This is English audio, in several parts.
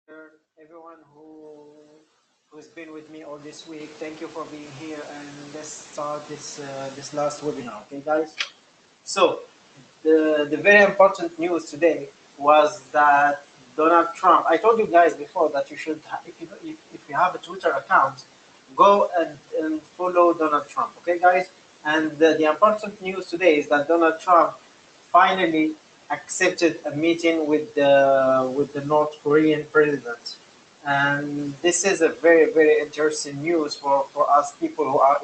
everyone who's been with me all this week. Thank you for being here, and let's start this last webinar. Okay, guys. So the very important news today was that Donald Trump. I told you guys before that you should, if you have a Twitter account, go and follow Donald Trump. Okay, guys. And the important news today is that Donald Trump finally accepted a meeting with the North Korean president. And this is a very interesting news for us people who are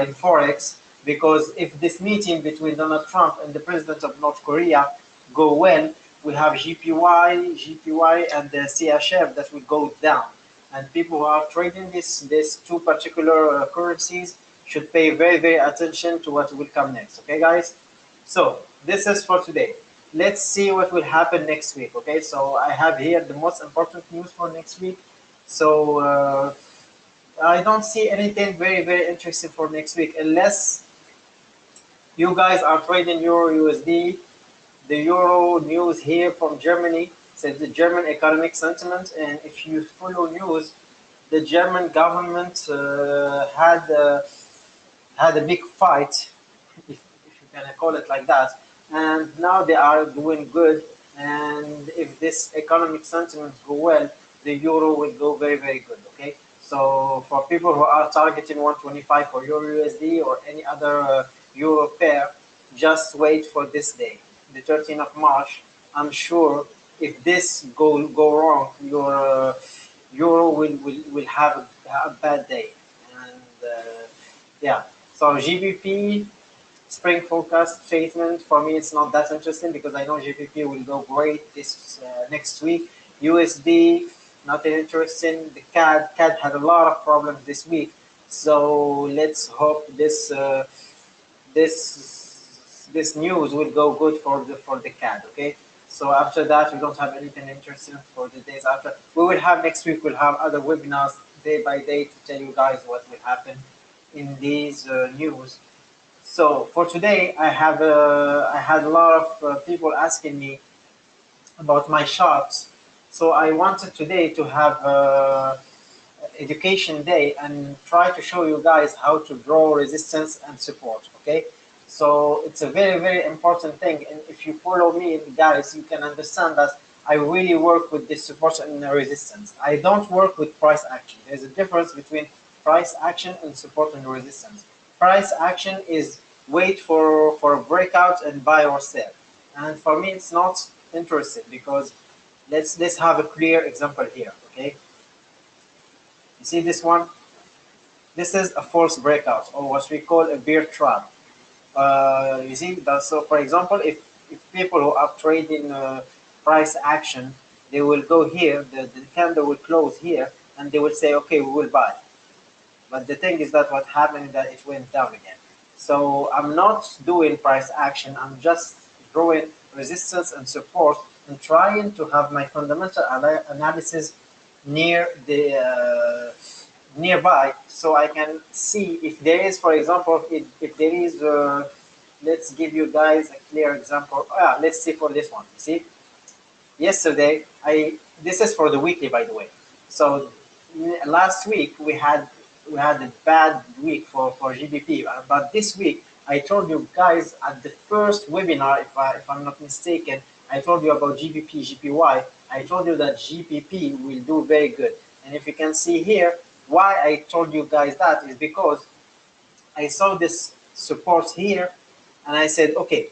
in forex, because if this meeting between Donald Trump and the president of North Korea go well, we have GPY and the CHF that will go down. And people who are trading these two particular currencies should pay very attention to what will come next. Okay, guys. So this is for today. Let's see what will happen next week. Okay, so I have here the most important news for next week. So I don't see anything very interesting for next week unless you guys are trading Euro USD. The Euro news here from Germany says the German economic sentiment, and if you follow news, the German government had a big fight, if you can call it like that, and now they are doing good. And if this economic sentiment go well, the euro will go very good. Okay, so for people who are targeting 125 for Euro USD or any other euro pair, just wait for this day, the 13th of March. I'm sure if this go wrong, your euro will have a bad day. And yeah, so GBP spring forecast statement for me, it's not that interesting because I know GBP will go great this next week. USD, nothing interesting. The CAD had a lot of problems this week, so let's hope this news will go good for the CAD. Okay. So after that, we don't have anything interesting for the days after. We will have next week. We'll have other webinars day by day to tell you guys what will happen in these news. So for today, I had a lot of people asking me about my charts. So I wanted today to have education day and try to show you guys how to draw resistance and support. Okay, so it's a very important thing, and if you follow me, guys, you can understand that I really work with this support and resistance. I don't work with price action. There's a difference between price action and support and resistance. Price action is wait for a breakout and buy or sell, and for me it's not interesting because let's have a clear example here. Okay, you see this one? This is a false breakout, or what we call a bear trap. You see that? So, for example, if people who are trading price action, they will go here, the candle will close here, and they will say, okay, we will buy. But the thing is that what happened is that it went down again. So I'm not doing price action. I'm just drawing resistance and support and trying to have my fundamental analysis near the nearby, so I can see if there is, for example, if there is. Let's give you guys a clear example. Let's see for this one. See, yesterday I this is for the weekly, by the way. So last week we had a bad week for GBP, but this week I told you guys at the first webinar, if I'm not mistaken, I told you about GBP GPY. I told you that GBP will do very good, and if you can see here, why I told you guys that is because I saw this support here, and I said, okay,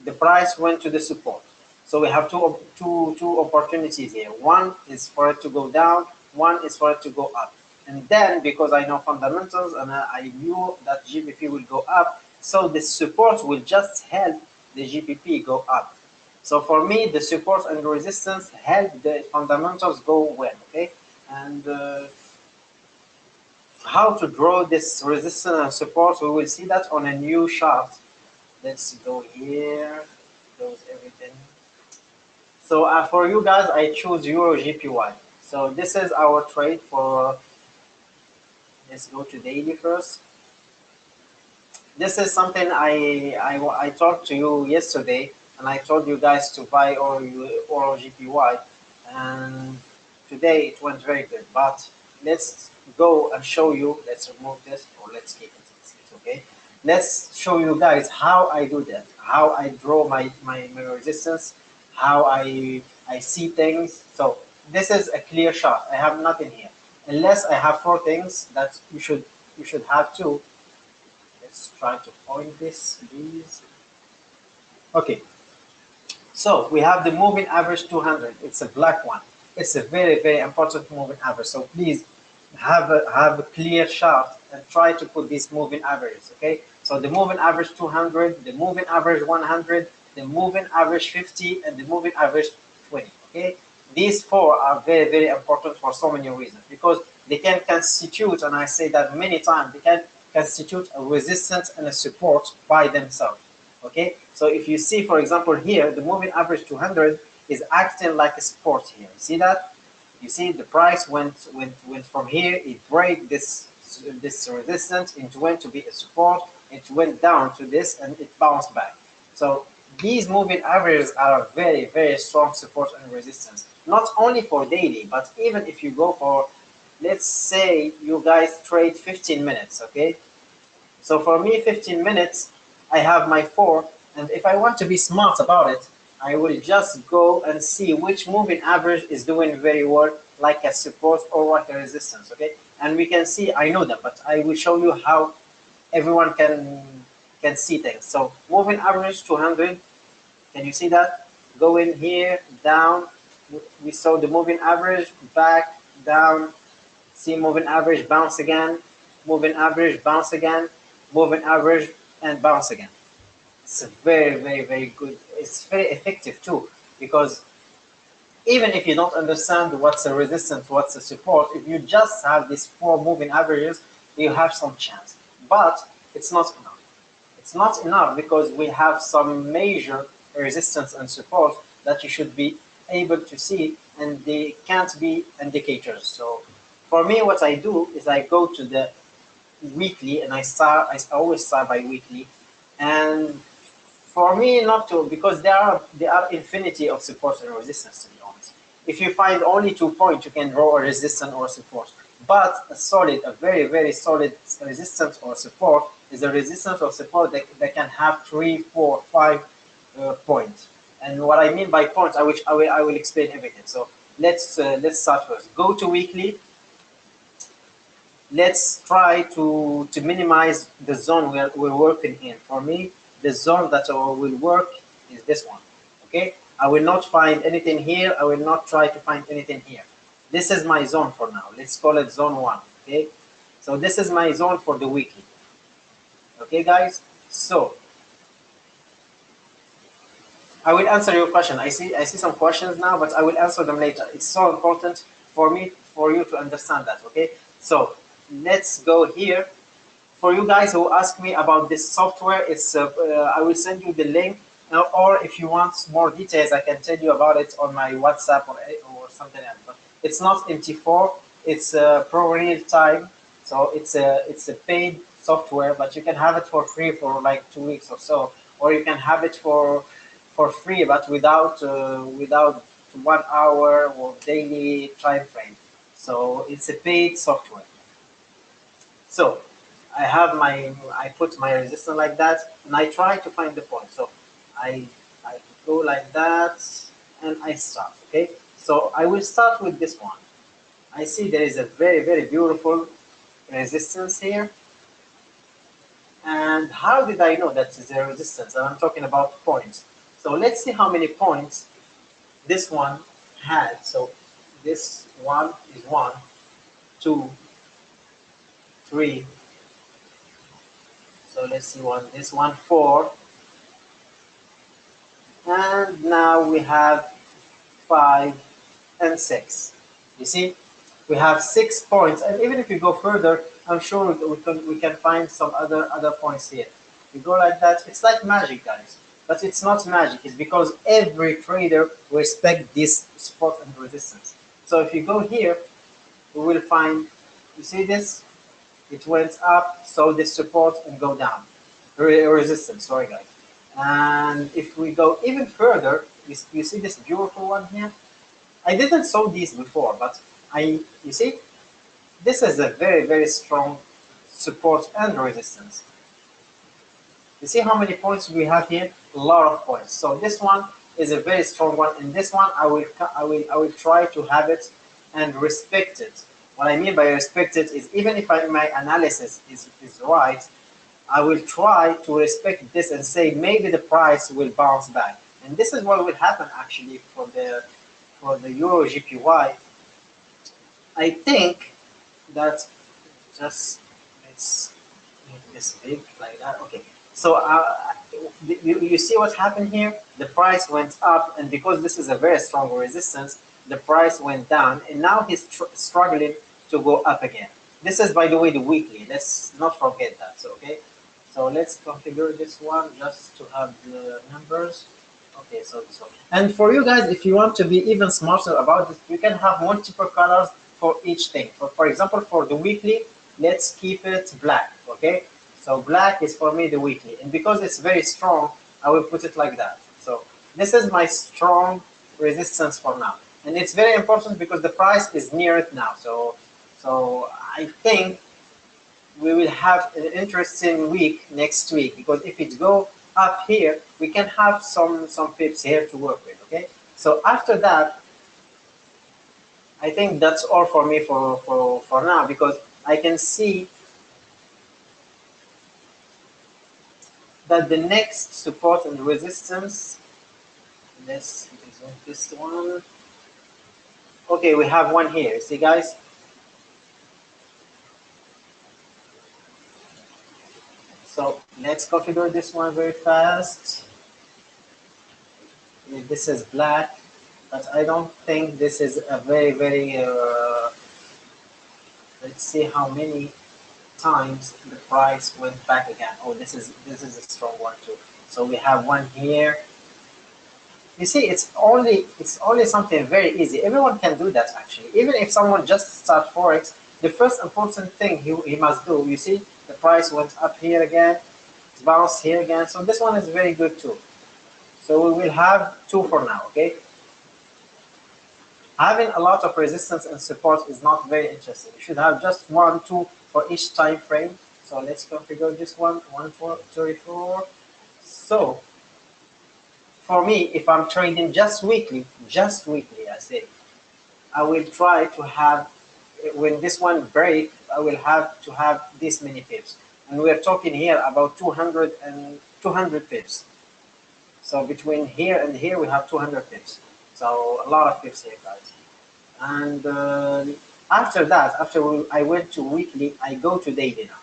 the price went to the support. So we have two opportunities here. One is for it to go down, one is for it to go up. And then because I know fundamentals and I knew that GBP will go up, so the support will just help the GBP go up. So for me, the support and resistance help the fundamentals go well. Okay, and how to draw this resistance and support, we will see that on a new chart. Let's go here, close everything. So for you guys, I choose Euro GPY. So this is our trade for, let's go to daily first. This is something I talked to you yesterday, and I told you guys to buy or GPY. and today it went very good. But let's go and show you. Let's remove this, or let's keep it. It's okay. Let's show you guys how I do that, how I draw my resistance, how I see things. So this is a clear shot. I have nothing here, unless I have four things that you should have too. Let's try to point this, please. Okay, so we have the moving average 200. It's a black one. It's a very, very important moving average. So please have a clear chart and try to put these moving averages. Okay. So the moving average 200, the moving average 100, the moving average 50, and the moving average 20. Okay. These four are very, very important for so many reasons because they can constitute, and I say that many times, they can constitute a resistance and a support by themselves. Okay, so if you see, for example, here, the moving average 200 is acting like a support here. You see that? You see the price went from here, it break this resistance, it went to be a support, it went down to this, and it bounced back. So these moving averages are very, very strong support and resistance, not only for daily, but even if you go for, let's say you guys trade 15 minutes, okay? So for me, 15 minutes, I have my four, and if I want to be smart about it, I will just go and see which moving average is doing very well, like a support or like a resistance, okay? And we can see, I know them, but I will show you how everyone can see things. So moving average 200, can you see that? Go in here, down, we saw the moving average, back, down, see moving average, bounce again, moving average, bounce again, moving average, and bounce again. It's a very, very, very good. It's very effective too, because even if you don't understand what's a resistance, what's a support, if you just have these four moving averages, you have some chance. But it's not enough. It's not enough because we have some major resistance and support that you should be able to see, and they can't be indicators. So for me, what I do is I go to the weekly, and I always start by weekly. And for me, not to, because there are infinity of support and resistance, to be honest. If you find only 2 points, you can draw a resistance or support. But a very, very solid resistance or support is a resistance or support that can have 3, 4, 5 points. And what I mean by points, I will explain everything. So let's start first. Go to weekly. Let's try to minimize the zone we're working in. For me, the zone that will work is this one. Okay, I will not find anything here. I will not try to find anything here. This is my zone for now. Let's call it zone 1. Okay, so this is my zone for the weekly. Okay, guys, so I will answer your question. I see some questions now, but I will answer them later. It's so important for you to understand that. Okay, so let's go here. For you guys who ask me about this software, I will send you the link, or if you want more details, I can tell you about it on my WhatsApp or something else. But it's not MT4, it's Pro Real Time, so it's a paid software, but you can have it for free for like 2 weeks or so, or you can have it for free, but without 1 hour or daily time frame. So it's a paid software. So I put my resistance like that, and I try to find the point. So I go like that, and I start. Okay, so I will start with this one. I see there is a very, very beautiful resistance here. And how did I know that is a resistance? I'm talking about points. So let's see how many points this one had. So this one is 1, 2, 3. So let's see this one 4. And now we have 5 and 6. You see, we have 6 points, and even if you go further, I'm sure we can find some other points here. We go like that. It's like magic, guys, but it's not magic. It's because every trader respects this support and resistance. So if you go here, we will find. You see this? It went up, so this support, and go down. Resistance. Sorry, guys. And if we go even further, you see this beautiful one here? I didn't saw these before, but you see, this is a very, very strong support and resistance. You see how many points we have here? A lot of points. So this one is a very strong one, and this one I will try to have it and respect it. What I mean by respect it is even if my analysis is right, I will try to respect this and say maybe the price will bounce back. And this is what will happen actually for the Euro GPY. I think that just let's make this big like that. Okay. So you see what happened here? The price went up, and because this is a very strong resistance, the price went down, and now he's struggling to go up again. This is, by the way, the weekly. Let's not forget that. So, okay. So let's configure this one just to have the numbers. Okay, so this one. And for you guys, if you want to be even smarter about this, you can have multiple colors for each thing. For example, for the weekly, let's keep it black, okay? So black is for me the weekly. And because it's very strong, I will put it like that. So this is my strong resistance for now. And it's very important because the price is near it now. So I think we will have an interesting week next week, because if it go up here, we can have some pips here to work with, okay? So after that, I think that's all for me for now, because I can see that the next support and resistance, let's zoom this one. Okay, we have one here. See, guys? So let's configure this one very fast. This is black, but I don't think this is a very let's see how many times the price went back again. Oh, this is a strong one too. So we have one here. You see, it's only something very easy. Everyone can do that actually. Even if someone just start forex, the first important thing he must do. You see, the price went up here again, it's bounced here again. So this one is very good too. So we will have two for now. Okay. Having a lot of resistance and support is not very interesting. You should have just one, two for each time frame. So let's configure this one, 1434. So for me, if I'm trading just weekly, I say, I will try to have, when this one break, I will have to have this many pips. And we're talking here about 200 pips. So between here and here, we have 200 pips. So a lot of pips here, guys. And after that, I went to weekly, I go to daily now.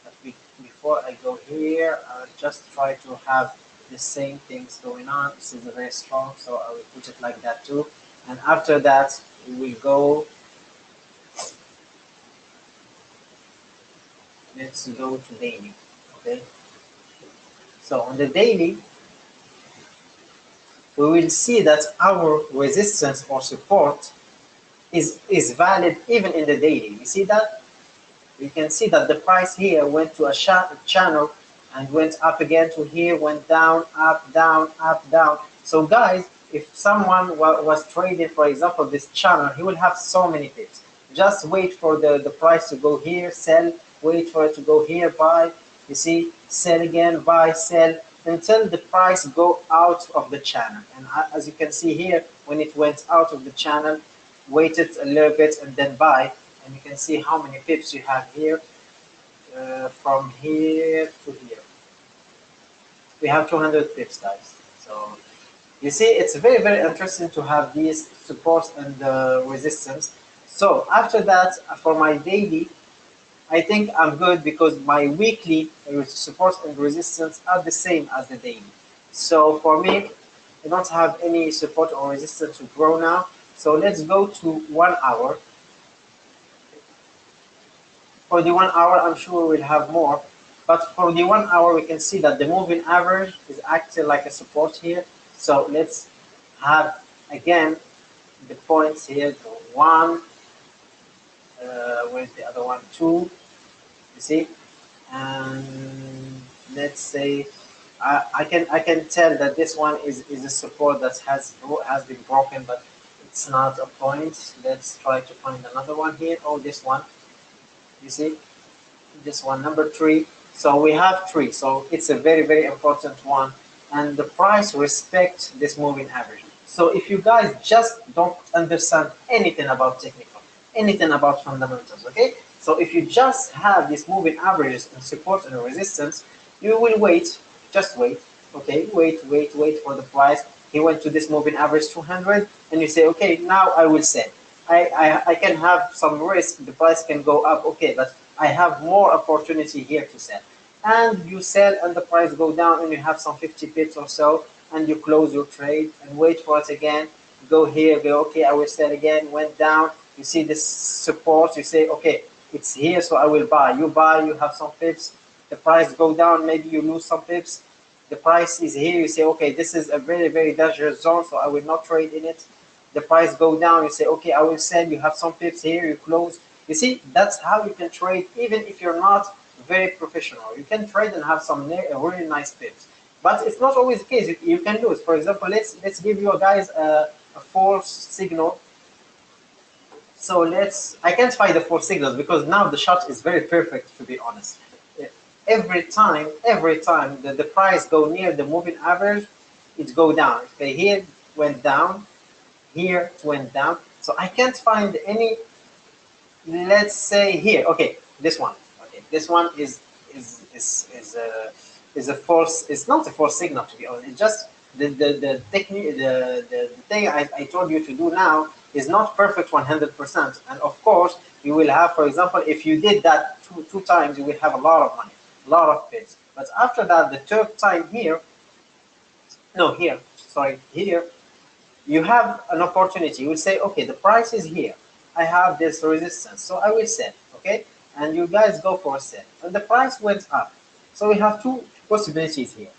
But before I go here, I'll just try to have the same things going on. This is very strong, so I will put it like that too. And after that, we will go. Let's go to daily. Okay. So on the daily, we will see that our resistance or support is valid even in the daily. You see that? You can see that the price here went to a channel and went up again to here, went down, up, down, up, down. So guys, if someone was trading, for example, this channel, he will have so many pips. Just wait for the price to go here, sell, wait for it to go here, buy, you see, sell again, buy, sell, until the price go out of the channel. And as you can see here, when it went out of the channel, waited a little bit and then buy, and you can see how many pips you have here, from here to here. We have 200 pips, guys. So you see, it's very interesting to have these supports and resistance. So after that, for my daily, I think I'm good because my weekly support and resistance are the same as the daily. So for me, I don't have any support or resistance to grow now. So let's go to 1 hour. For the 1 hour, I'm sure we'll have more. But for the 1 hour, we can see that the moving average is acting like a support here. So let's have, again, the points here. So 1, where's the other one? 2, you see? And let's say, I can tell that this one is a support that has been broken, but it's not a point. Let's try to find another one here. Oh, this one. You see, this one, number 3. So we have 3. So it's a very, very important one. And the price respects this moving average. So if you guys just don't understand anything about technical, anything about fundamentals, okay? So if you just have these moving averages and support and resistance, you will wait, just wait, okay? Wait for the price. He went to this moving average 200, and you say, okay, now I will sell. I can have some risk, the price can go up, okay, but I have more opportunity here to sell. And you sell and the price go down and you have some 50 pips or so, and you close your trade and wait for it again, go here, go, okay, I will sell again, went down, you see this support, you say, okay, it's here, so I will buy. You buy, you have some pips, the price go down, maybe you lose some pips, the price is here, you say, okay, this is a very, very dangerous zone, so I will not trade in it. The price go down, you say, okay, I will sell, you have some pips here, you close. You see, that's how you can trade, even if you're not very professional. You can trade and have some really nice pips. But it's not always the case. You can lose. For example, let's give you guys a false signal. So I can't find the false signals because now the shot is very perfect, to be honest. Every time the price go near the moving average, it go down. Okay, here it went down, here it went down. So I can't find any. Let's say here. Okay, this one. Okay, this one is a false. It's not a false signal, to be honest. It's just the technique. The thing I told you to do now is not perfect 100%. And of course, you will have, for example, if you did that two times, you will have a lot of money, a lot of bids. But after that, the third time here, no, here, sorry, here, you have an opportunity. You will say, okay, the price is here. I have this resistance, so I will sell, okay? And you guys go for a sell. And the price went up. So we have two possibilities here.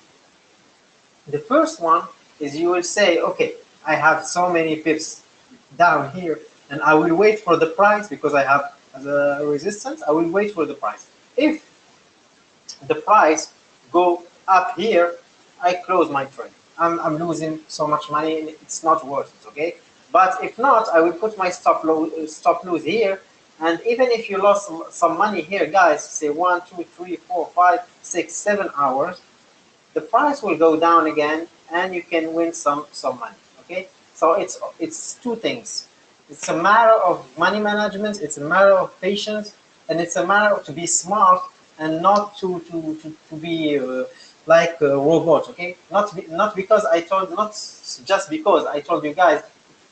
The first one is you will say, okay, I have so many pips down here, and I will wait for the price because I have the resistance. I will wait for the price. If the price go up here, I close my trade. I'm losing so much money, and it's not worth it, okay? But if not, I will put my stop lose here, and even if you lost some money here, guys, say 1, 2, 3, 4, 5, 6, 7 hours, the price will go down again, and you can win some money, okay? So it's two things. It's a matter of money management, it's a matter of patience, and it's a matter of to be smart and not to be like a robot, okay? Not because I told, not just because I told you guys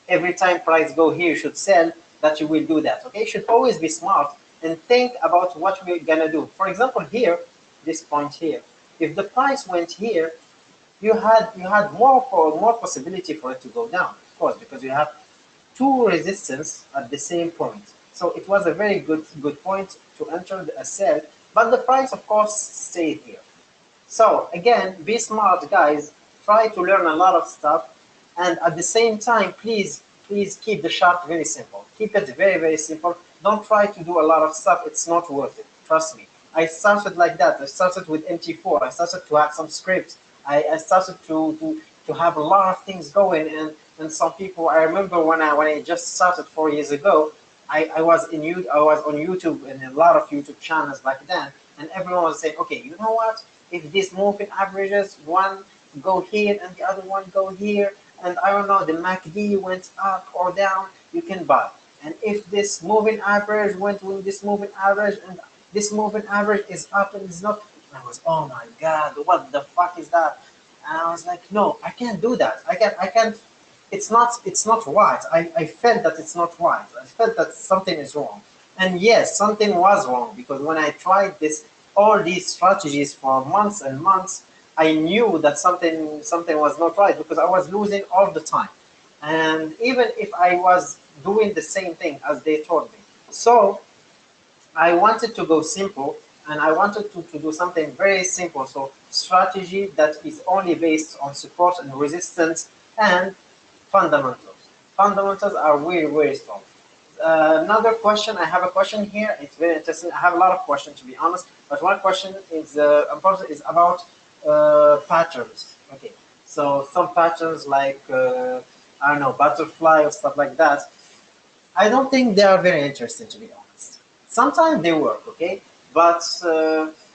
every time price go here you should sell, that you will do that, okay? You should always be smart and think about what we're gonna do. For example, here, this point here, if the price went here, you had more possibility for it to go down, of course, because you have two resistance at the same point. So it was a very good point to enter a sell, but the price, of course, stayed here. So again, be smart, guys. Try to learn a lot of stuff, and at the same time, please keep the chart very simple. Keep it very, very simple. Don't try to do a lot of stuff. It's not worth it. Trust me. I started like that. I started with MT4. I started to have some scripts. I started to have a lot of things going, and some people. I remember when I just started 4 years ago. I was on YouTube and a lot of YouTube channels back then, and everyone was saying, okay, you know what? If these moving averages, one go here and the other one go here, and I don't know, the MACD went up or down, you can buy. And if this moving average went with this moving average, and this moving average is up and it's not, I was, oh my God, what the fuck is that? And I was like, no, I can't do that. I can't. It's not right. I felt that it's not right. I felt that something is wrong. And yes, something was wrong, because when I tried all these strategies for months and months, I knew that something was not right, because I was losing all the time. And even if I was doing the same thing as they told me. So I wanted to go simple, and I wanted to do something very simple. So strategy that is only based on support and resistance and fundamentals. Fundamentals are really, really strong. Another question, I have a question here. It's very interesting. I have a lot of questions, to be honest, but one question is important, is about patterns. Okay, so some patterns like I don't know, butterfly or stuff like that, I don't think they are very interesting, to be honest. Sometimes they work, okay, but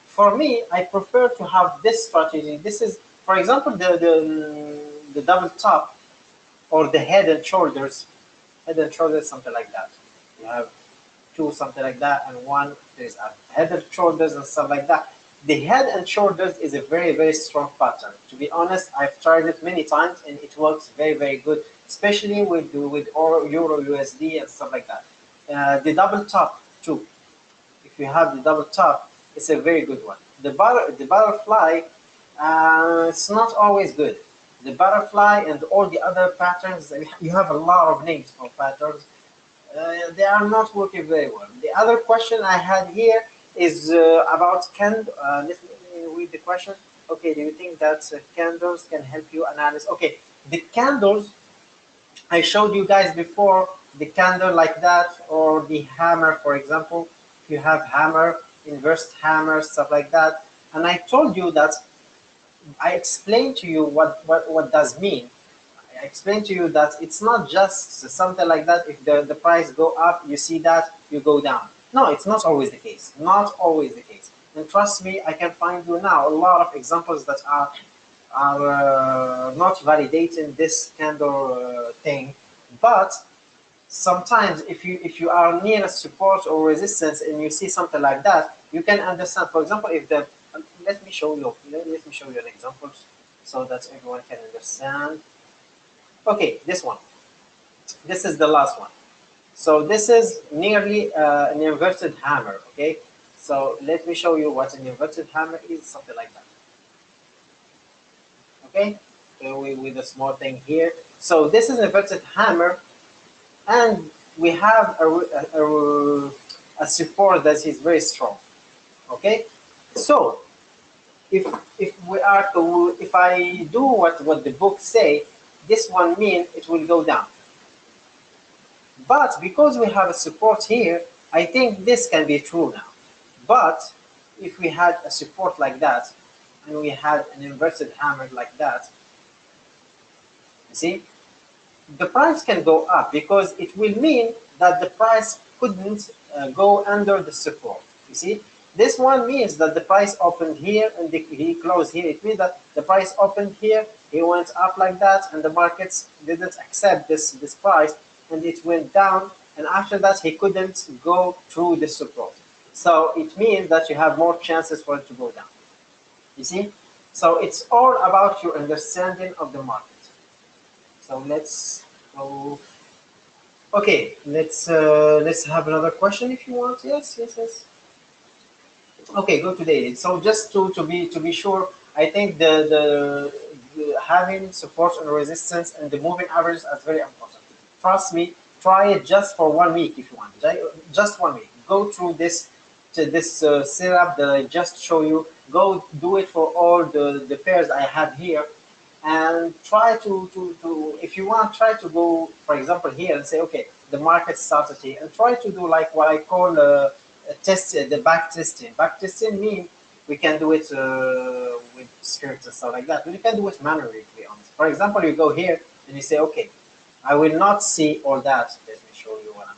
for me, I prefer to have this strategy. This is, for example, the double top or the head and shoulders, something like that. You have two, something like that, and one there's a head and shoulders and stuff like that. The head and shoulders is a very, very strong pattern. To be honest, I've tried it many times and it works very, very good, especially with Euro USD and stuff like that. The double top too. If you have the double top, it's a very good one. The butterfly, it's not always good. The butterfly and all the other patterns, you have a lot of names for patterns. They are not working very well. The other question I had here is about candle. Let me read the question. Okay, do you think that candles can help you analyze? Okay, the candles I showed you guys before, the candle like that, or the hammer, for example. If you have hammer, inverse hammer, stuff like that, and I told you that I explained to you what does mean. I explained to you that it's not just something like that. If the price go up, you see that you go down. No, it's not always the case. Not always the case. And trust me, I can find you now a lot of examples that are not validating this candle thing. But sometimes if you are near a support or resistance and you see something like that, you can understand. For example, if the let me show you an example so that everyone can understand. Okay, this one. This is the last one. So this is nearly an inverted hammer. Okay, so let me show you what an inverted hammer is. Something like that. Okay, so with a small thing here. So this is an inverted hammer, and we have a support that is very strong. Okay, so if if I do what the book say, this one means it will go down. But because we have a support here, I think this can be true now. But if we had a support like that, and we had an inverted hammer like that, you see, the price can go up because it will mean that the price couldn't go under the support. You see, this one means that the price opened here and he closed here. It means that the price opened here, he went up like that, and the markets didn't accept this price, and it went down. And after that, he couldn't go through the support. So it means that you have more chances for it to go down. You see, so it's all about your understanding of the market. So let's go. Okay, let's have another question if you want. Yes, yes, yes. Okay, go to daily. So just to be sure, I think the having support and resistance and the moving averages are very important. Trust me, try it just for 1 week if you want. Just 1 week. Go through this setup that I just show you. Go do it for all the pairs I have here, and try to if you want, try to go, for example, here and say, okay, the market started here, and try to do like what I call a test, the back testing. Back testing means we can do it with scripts and stuff like that, but you can do it manually, to be honest. For example, you go here and you say, okay, I will not see all that. Let me show you what I'm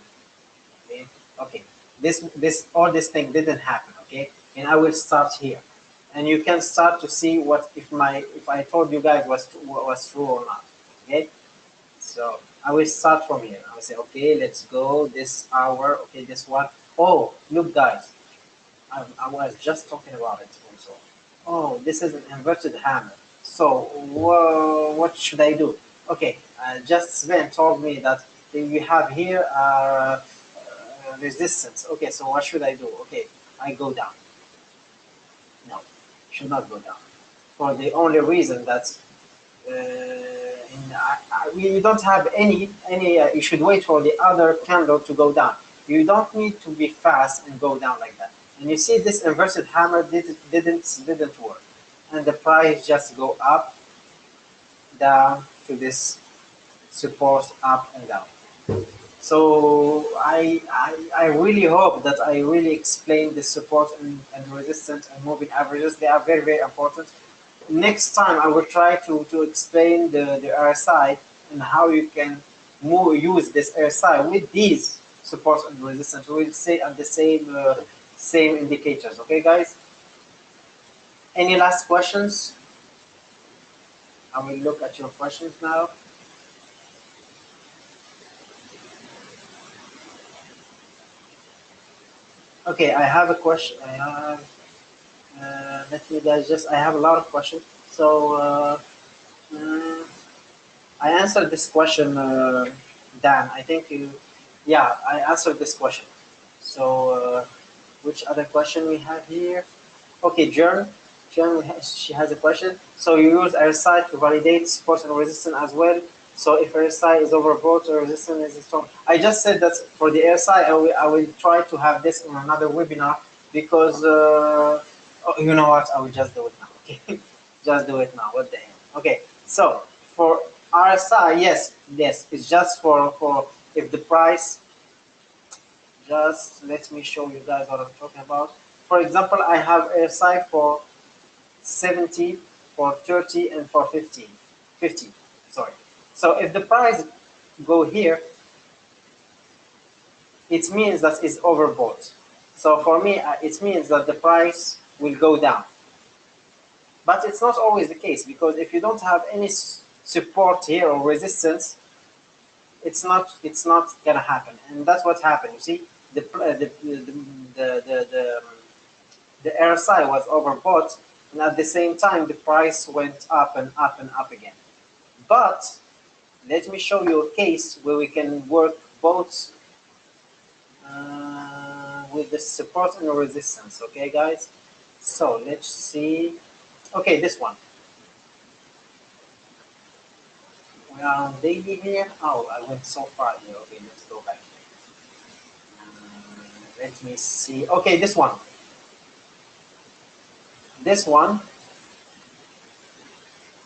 doing. Okay, this all this thing didn't happen. Okay, and I will start here, and you can start to see what if I told you guys was true or not. Okay, so I will start from here. I will say, okay, let's go this hour. Okay, this one. Oh, look, guys, I was just talking about it also. Oh, this is an inverted hammer. So what should I do? Okay, just Sven told me that you have here resistance. Okay, so what should I do? Okay, I go down. No, should not go down. For the only reason that you don't have any. You should wait for the other candle to go down. You don't need to be fast and go down like that. And you see, this inverted hammer didn't work, and the price just go up, down to this support, up and down. So I really hope that I really explained the support and resistance and moving averages. They are very, very important. Next time I will try to explain the RSI and how you can use this RSI with these support and resistance. We'll say at the same indicators. Okay, guys. Any last questions? I will look at your questions now. Okay, I have a question. I have. Let me guys just. I have a lot of questions. So I answered this question, Dan. I think you. Yeah, I answered this question. So which other question we have here? Okay, Jern. She has a question. So you use RSI to validate support and resistance as well. So if RSI is overbought or resistance is strong, I just said that for the RSI, I will try to have this in another webinar because oh, you know what? I will just do it now. Okay, just do it now. What the hell? Okay, so for RSI, yes, it's just for if the price. Just let me show you guys what I'm talking about. For example, I have RSI for 70, for 30, and for 15. 50, sorry. So if the price go here, it means that it's overbought. So for me, it means that the price will go down. But it's not always the case, because if you don't have any support here or resistance, it's not gonna happen, and that's what happened. You see, the RSI was overbought, and at the same time, the price went up and up and up again. But let me show you a case where we can work both with the support and resistance. Okay, guys. So let's see. Okay, this one. We are on daily here. Oh, I went so far here. Okay, let's go back. Let me see. Okay, this one. This one.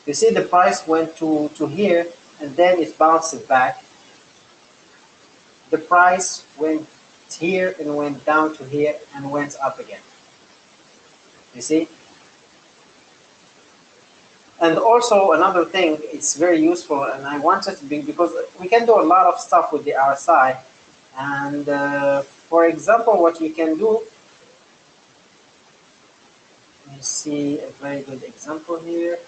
You see the price went to here and then it bounced back. The price went here and went down to here and went up again. You see? And also another thing, it's very useful, and I wanted to be, because we can do a lot of stuff with the RSI. And for example, what we can do, let me see a very good example here.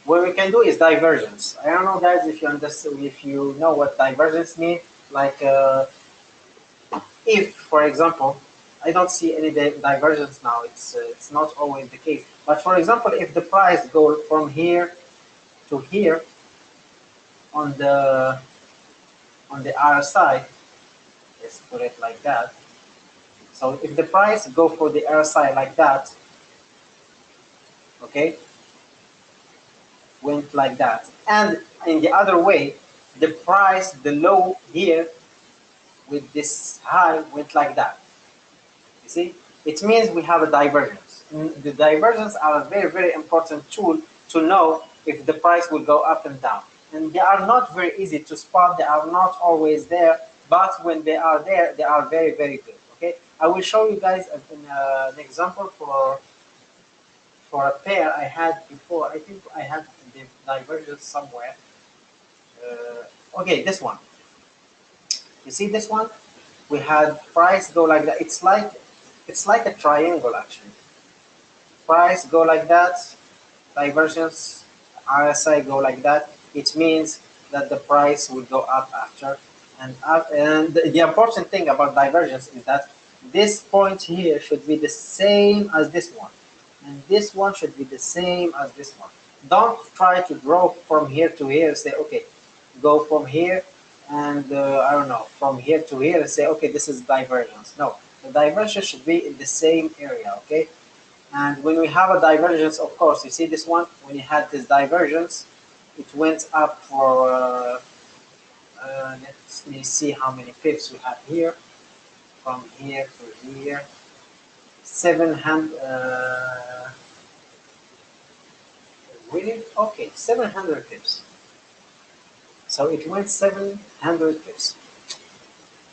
What we can do is divergence. I don't know, guys, if you understand, if you know what divergence means. Like, if, for example, I don't see any divergence now. It's not always the case. But for example, if the price goes from here to here on the RSI, let's put it like that. So if the price go for the RSI like that, okay, went like that, and in the other way, the price, the low here with this high went like that. You see, it means we have a divergence. The divergence are a very, very important tool to know if the price will go up and down. And they are not very easy to spot. They are not always there, but when they are there, they are very, very good. Okay, I will show you guys an example for a pair I had before. I think I had the divergence somewhere. Okay, this one. You see this one? We had price go like that. It's like a triangle actually. Price go like that, divergence, RSI go like that. It means that the price will go up after and up. And the important thing about divergence is that this point here should be the same as this one, and this one should be the same as this one. Don't try to draw from here to here and say, okay, go from here and I don't know, from here to here and say, okay, this is divergence. No, the divergence should be in the same area, okay? And when we have a divergence, of course, you see this one, when you had this divergence, it went up for, let me see how many pips we have here, from here to here, 700, really? Okay, 700 pips. So it went 700 pips.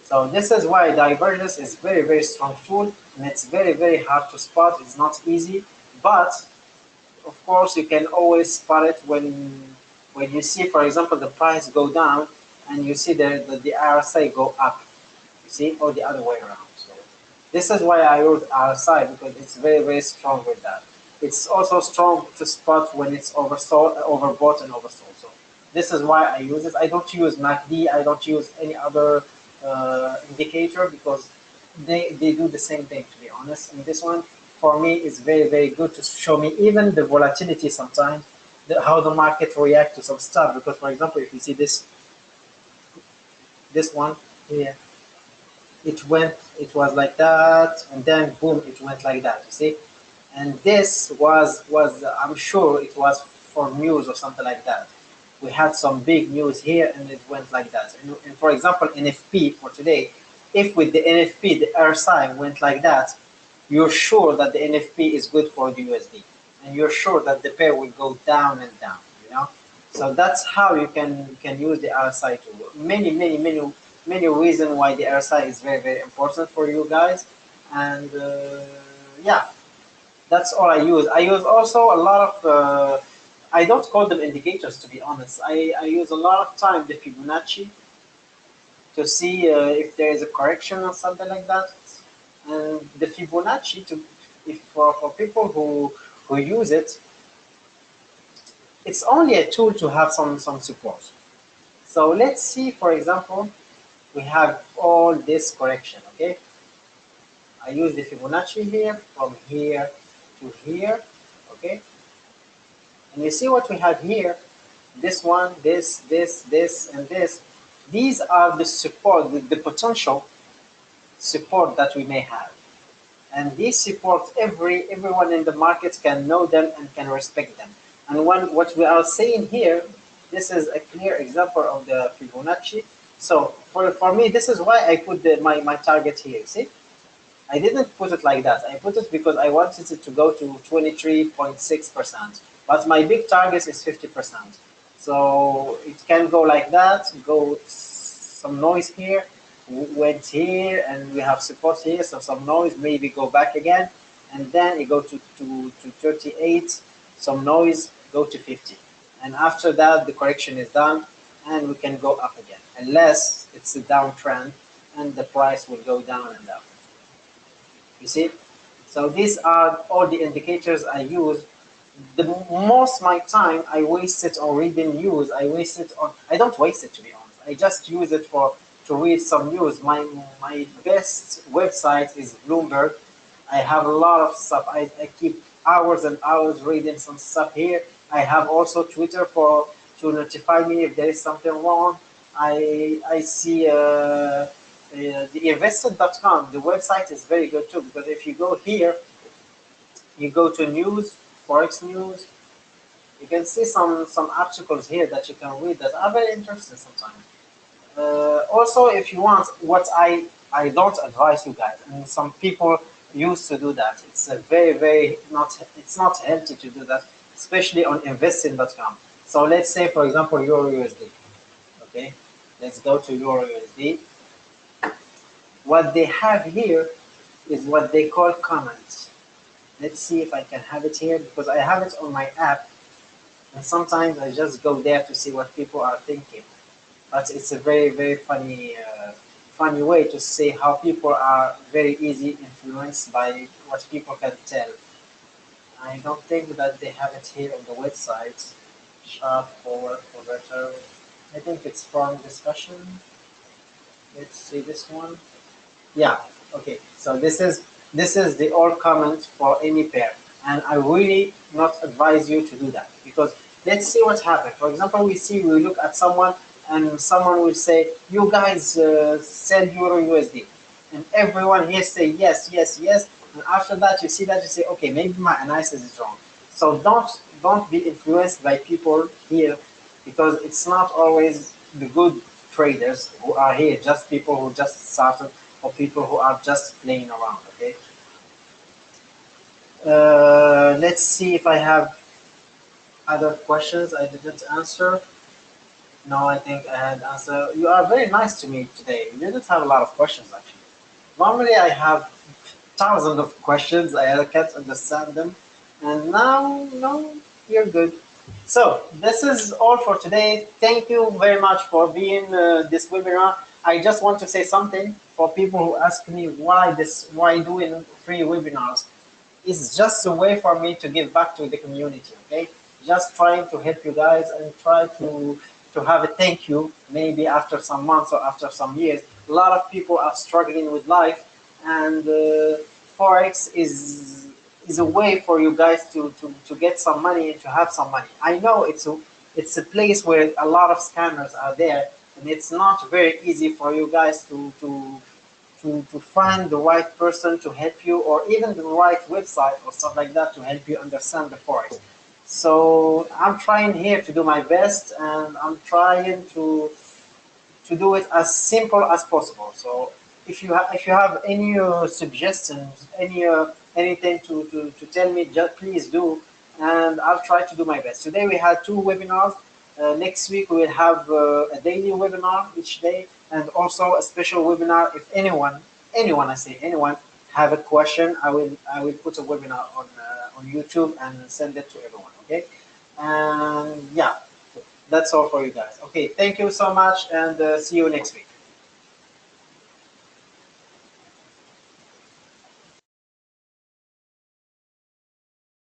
So this is why divergence is very, very strong tool, and it's very, very hard to spot. It's not easy, but of course you can always spot it when when you see, for example, the price go down and you see the RSI go up, you see, or the other way around. So this is why I use RSI, because it's very, very strong with that. It's also strong to spot when it's oversold, overbought and oversold. So this is why I use it. I don't use MACD. I don't use any other indicator, because they do the same thing, to be honest. And this one, for me, is very, very good to show me even the volatility sometimes, how the market react to some stuff. Because, for example, if you see this one here, it was like that, and then boom, it went like that, you see. And this was I'm sure it was for news or something like that. We had some big news here and it went like that. And for example, NFP for today, if with the NFP the RSI went like that, you're sure that the NFP is good for the USD, and you're sure that the pair will go down and down, you know. So that's how you can use the RSI tool. Many reasons why the RSI is very, very important for you guys. And yeah, that's all I use. I use also a lot of, I don't call them indicators, to be honest. I use a lot of time the Fibonacci to see if there is a correction or something like that. And the Fibonacci, if for people who use it, it's only a tool to have some support. So let's see, for example, we have all this correction, okay? I use the Fibonacci here, from here to here, okay? And you see what we have here, this one, this, and this. These are the support, the potential support that we may have. And these support, everyone in the market can know them and can respect them. And what we are saying here, this is a clear example of the Fibonacci. So for me, this is why I put my target here, see? I didn't put it like that. I put it because I wanted it to go to 23.6%. But my big target is 50%. So it can go like that, go some noise here, went here, and we have support here, so some noise, maybe go back again, and then it go to 38, some noise, go to 50. And after that, the correction is done, and we can go up again, unless it's a downtrend, and the price will go down and down. You see? So these are all the indicators I use. The most my time I waste it on reading news. I don't waste it, to be honest. I just use it to read some news. My best website is Bloomberg. I have a lot of stuff. I keep hours and hours reading some stuff here. I have also Twitter to notify me if there is something wrong. I see the invested.com, the website is very good too, because if you go here, you go to news, forex news, you can see some articles here that you can read that are very interesting sometimes. Also, if you want, what I don't advise you guys, and some people used to do that. It's a very it's not healthy to do that, especially on investing.com. So let's say, for example, Euro USD. Okay, let's go to Euro USD. What they have here is what they call comments. Let's see if I can have it here, because I have it on my app, and sometimes I just go there to see what people are thinking. But it's a very funny way to see how people are very easy influenced by what people can tell. I don't think that they have it here on the website. Sharp forward for better. I think it's from discussion. Let's see this one. Yeah, okay. So this is the all comment for any pair, and I really not advise you to do that, because let's see what happened. For example, we look at someone, and someone will say, "You guys sell Euro USD," and everyone here say yes, yes, yes. And after that, you see that, you say, "Okay, maybe my analysis is wrong." So don't be influenced by people here, because it's not always the good traders who are here, just people who just started, or people who are just playing around. Okay. Let's see if I have other questions I didn't answer. No, I think I had answer. You are very nice to me today. You didn't have a lot of questions, actually. Normally I have thousands of questions. I can't understand them. And now, no, you're good. So this is all for today. Thank you very much for being this webinar. I just want to say something for people who ask me why doing free webinars. It's just a way for me to give back to the community. Okay, just trying to help you guys and try to have a thank you. Maybe after some months or after some years, a lot of people are struggling with life, and forex is a way for you guys to get some money and to have some money. I know it's a place where a lot of scammers are there, and it's not very easy for you guys to find the right person to help you, or even the right website or stuff like that to help you understand the forex. So I'm trying here to do my best, and I'm trying to do it as simple as possible. So if you have any suggestions, anything to tell me, just please do, and I'll try to do my best. Today we had two webinars. Next week we will have a daily webinar each day, and also a special webinar. If anyone I say anyone have a question, I will put a webinar on YouTube and send it to everyone. Okay, and yeah, that's all for you guys. Okay, thank you so much, and see you next week.